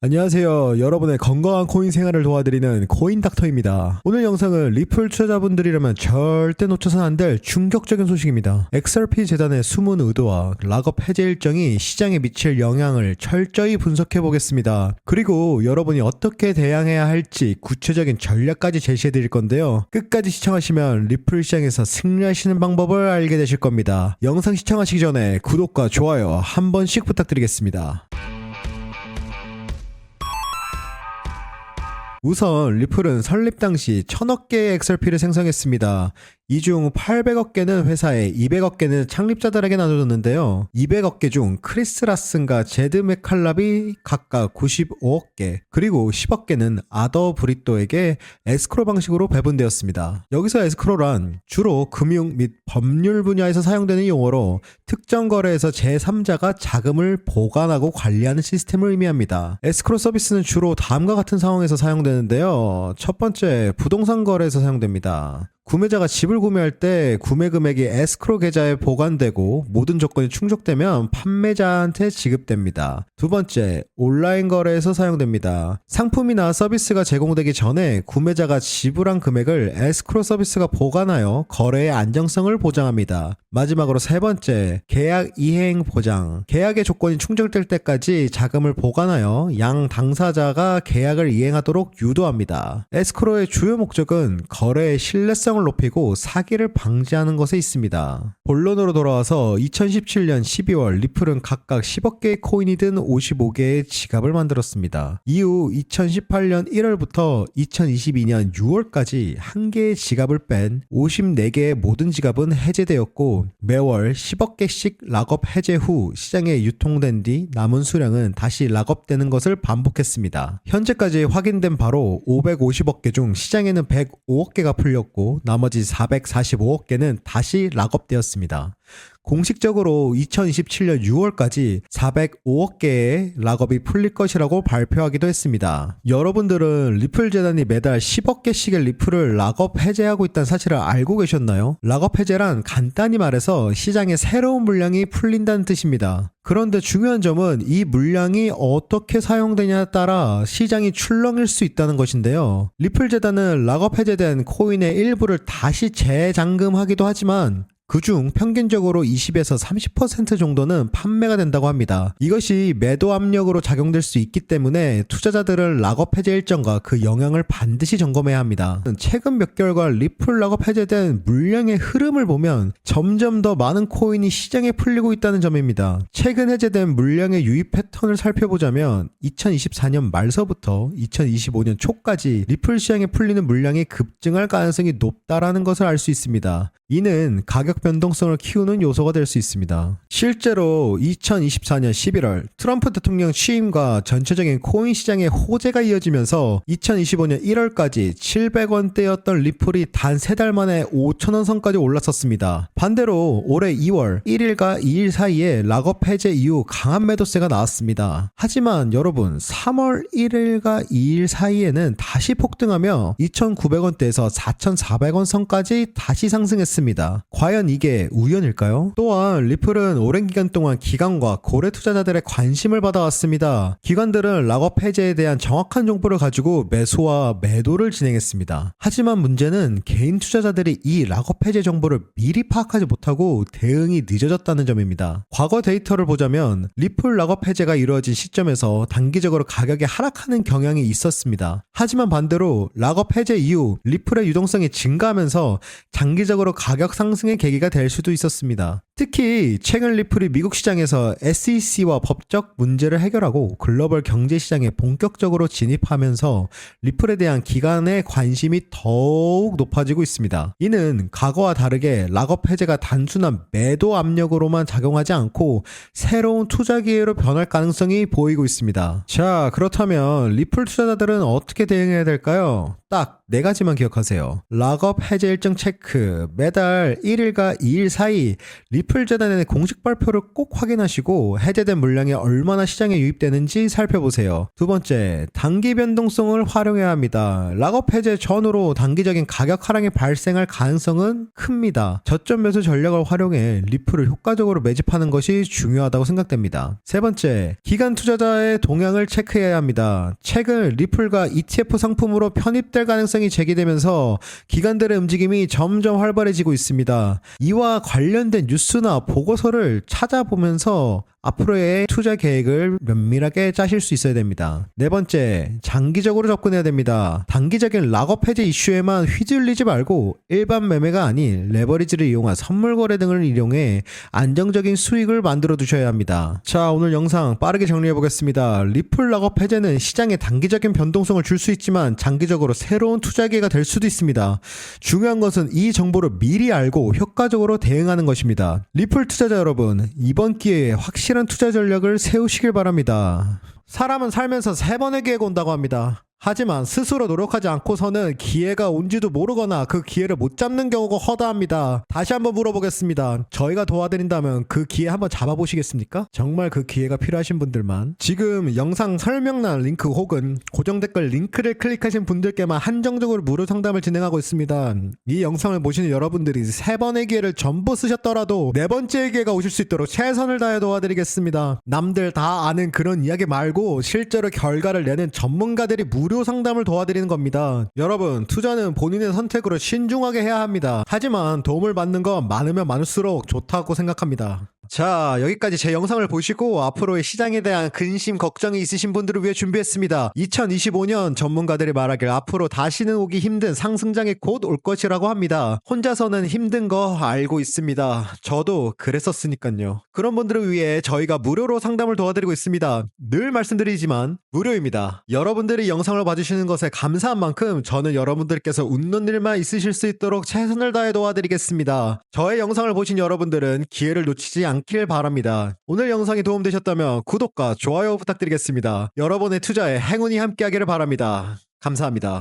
안녕하세요. 여러분의 건강한 코인 생활을 도와드리는 코인닥터입니다. 오늘 영상은 리플 투자자분들이라면 절대 놓쳐선 안 될 충격적인 소식입니다. XRP 재단의 숨은 의도와 락업 해제 일정이 시장에 미칠 영향을 철저히 분석해 보겠습니다. 그리고 여러분이 어떻게 대응해야 할지 구체적인 전략까지 제시해 드릴 건데요. 끝까지 시청하시면 리플 시장에서 승리하시는 방법을 알게 되실 겁니다. 영상 시청하시기 전에 구독과 좋아요 한 번씩 부탁드리겠습니다. 우선 리플은 설립 당시 1000억 개의 XRP를 생성했습니다. 이 중 800억 개는 회사에 200억 개는 창립자들에게 나눠줬는데요. 200억 개 중 크리스 라슨과 제드 맥칼랍이 각각 95억 개, 그리고 10억 개는 아더 브리또에게 에스크로 방식으로 배분되었습니다. 여기서 에스크로란 주로 금융 및 법률 분야에서 사용되는 용어로 특정 거래에서 제3자가 자금을 보관하고 관리하는 시스템을 의미합니다. 에스크로 서비스는 주로 다음과 같은 상황에서 사용되는데요. 첫 번째, 부동산 거래에서 사용됩니다. 구매자가 집을 구매할 때 구매 금액이 에스크로 계좌에 보관되고 모든 조건이 충족되면 판매자한테 지급됩니다. 두 번째, 온라인 거래에서 사용됩니다. 상품이나 서비스가 제공되기 전에 구매자가 지불한 금액을 에스크로 서비스가 보관하여 거래의 안정성을 보장합니다. 마지막으로 세 번째, 계약 이행 보장. 계약의 조건이 충족될 때까지 자금을 보관하여 양 당사자가 계약을 이행하도록 유도합니다. 에스크로의 주요 목적은 거래의 신뢰성을 높이고 사기를 방지하는 것에 있습니다. 본론으로 돌아와서 2017년 12월 리플은 각각 10억 개의 코인이 든 55개의 지갑을 만들었습니다. 이후 2018년 1월부터 2022년 6월까지 한 개의 지갑을 뺀 54개의 모든 지갑은 해제되었고 매월 10억 개씩 락업 해제 후 시장에 유통된 뒤 남은 수량은 다시 락업되는 것을 반복했습니다. 현재까지 확인된 바로 550억 개 중 시장에는 105억 개가 풀렸고 나머지 445억 개는 다시 락업되었습니다. 공식적으로 2027년 6월까지 405억 개의 락업이 풀릴 것이라고 발표하기도 했습니다. 여러분들은 리플 재단이 매달 10억 개씩의 리플을 락업 해제하고 있다는 사실을 알고 계셨나요? 락업 해제란 간단히 말해서 시장에 새로운 물량이 풀린다는 뜻입니다. 그런데 중요한 점은 이 물량이 어떻게 사용되냐에 따라 시장이 출렁일 수 있다는 것인데요. 리플 재단은 락업 해제된 코인의 일부를 다시 재잠금하기도 하지만 그중 평균적으로 20에서 30% 정도는 판매가 된다고 합니다. 이것이 매도 압력으로 작용될 수 있기 때문에 투자자들은 락업 해제 일정과 그 영향을 반드시 점검해야 합니다. 최근 몇 개월간 리플 락업 해제된 물량의 흐름을 보면 점점 더 많은 코인이 시장에 풀리고 있다는 점입니다. 최근 해제된 물량의 유입 패턴을 살펴보자면 2024년 말서부터 2025년 초까지 리플 시장에 풀리는 물량이 급증할 가능성이 높다라는 것을 알 수 있습니다. 이는 가격 변동성을 키우는 요소가 될 수 있습니다. 실제로 2024년 11월 트럼프 대통령 취임과 전체적인 코인 시장의 호재가 이어지면서 2025년 1월까지 700원대였던 리플이 단 3달 만에 5,000원 선까지 올랐었습니다. 반대로 올해 2월 1일과 2일 사이에 락업 해제 이후 강한 매도세가 나왔습니다. 하지만 여러분 3월 1일과 2일 사이에는 다시 폭등하며 2,900원대에서 4,400원 선까지 다시 상승했습니다. 과연 이게 우연일까요? 또한 리플은 오랜 기간 동안 기관과 고래 투자자들의 관심을 받아왔습니다. 기관들은 락업 해제에 대한 정확한 정보를 가지고 매수와 매도를 진행했습니다. 하지만 문제는 개인 투자자들이 이 락업 해제 정보를 미리 파악하지 못하고 대응이 늦어졌다는 점입니다. 과거 데이터를 보자면 리플 락업 해제가 이루어진 시점에서 단기적으로 가격이 하락하는 경향이 있었습니다. 하지만 반대로 락업 해제 이후 리플의 유동성이 증가하면서 장기적으로 가격 상승의 계기가 될 수도 있었습니다. 특히 최근 리플이 미국 시장에서 SEC와 법적 문제를 해결하고 글로벌 경제 시장에 본격적으로 진입하면서 리플에 대한 기관의 관심이 더욱 높아지고 있습니다. 이는 과거와 다르게 락업 해제가 단순한 매도 압력으로만 작용하지 않고 새로운 투자 기회로 변할 가능성이 보이고 있습니다. 자, 그렇다면 리플 투자자들은 어떻게 대응해야 될까요? 딱 4가지만 기억하세요. 락업 해제 일정 체크, 매달 1일과 2일 사이 리플 리플 재단의 공식 발표를 꼭 확인하시고 해제된 물량이 얼마나 시장에 유입되는지 살펴보세요. 두 번째, 단기 변동성을 활용해야 합니다. 락업 해제 전후로 단기적인 가격 하락이 발생할 가능성은 큽니다. 저점 매수 전략을 활용해 리플을 효과적으로 매집하는 것이 중요하다고 생각됩니다. 세 번째, 기관 투자자의 동향을 체크해야 합니다. 최근 리플과 ETF 상품으로 편입될 가능성이 제기되면서 기관들의 움직임이 점점 활발해지고 있습니다. 이와 관련된 뉴스나 보고서를 찾아보면서 앞으로의 투자 계획을 면밀하게 짜실 수 있어야 됩니다. 네 번째, 장기적으로 접근해야 됩니다. 단기적인 락업 해제 이슈에만 휘둘리지 말고 일반 매매가 아닌 레버리지를 이용한 선물 거래 등을 이용해 안정적인 수익을 만들어 두셔야 합니다. 자, 오늘 영상 빠르게 정리해 보겠습니다. 리플 락업 해제는 시장에 단기적인 변동성을 줄 수 있지만 장기적으로 새로운 투자 기회가 될 수도 있습니다. 중요한 것은 이 정보를 미리 알고 효과적으로 대응하는 것입니다. 리플 투자자 여러분, 이번 기회에 확실한 투자 전략을 세우시길 바랍니다. 사람은 살면서 3번의 기회가 온다고 합니다. 하지만 스스로 노력하지 않고서는 기회가 온지도 모르거나 그 기회를 못 잡는 경우가 허다합니다. 다시 한번 물어보겠습니다. 저희가 도와드린다면 그 기회 한번 잡아보시겠습니까? 정말 그 기회가 필요하신 분들만 지금 영상 설명란 링크 혹은 고정 댓글 링크를 클릭하신 분들께만 한정적으로 무료 상담을 진행하고 있습니다. 이 영상을 보시는 여러분들이 3번의 기회를 전부 쓰셨더라도 4번째의 기회가 오실 수 있도록 최선을 다해 도와드리겠습니다. 남들 다 아는 그런 이야기 말고 실제로 결과를 내는 전문가들이 무료 상담을 도와드리는 겁니다. 여러분, 투자는 본인의 선택으로 신중하게 해야 합니다. 하지만 도움을 받는 건 많으면 많을수록 좋다고 생각합니다. 자, 여기까지 제 영상을 보시고 앞으로의 시장에 대한 근심, 걱정이 있으신 분들을 위해 준비했습니다. 2025년 전문가들이 말하길 앞으로 다시는 오기 힘든 상승장이 곧 올 것이라고 합니다. 혼자서는 힘든 거 알고 있습니다. 저도 그랬었으니까요. 그런 분들을 위해 저희가 무료로 상담을 도와드리고 있습니다. 늘 말씀드리지만 무료입니다. 여러분들이 영상을 봐주시는 것에 감사한 만큼 저는 여러분들께서 웃는 일만 있으실 수 있도록 최선을 다해 도와드리겠습니다. 저의 영상을 보신 여러분들은 기회를 놓치지 않길 바랍니다. 오늘 영상이 도움되셨다면 구독과 좋아요 부탁드리겠습니다. 여러분의 투자에 행운이 함께하기를 바랍니다. 감사합니다.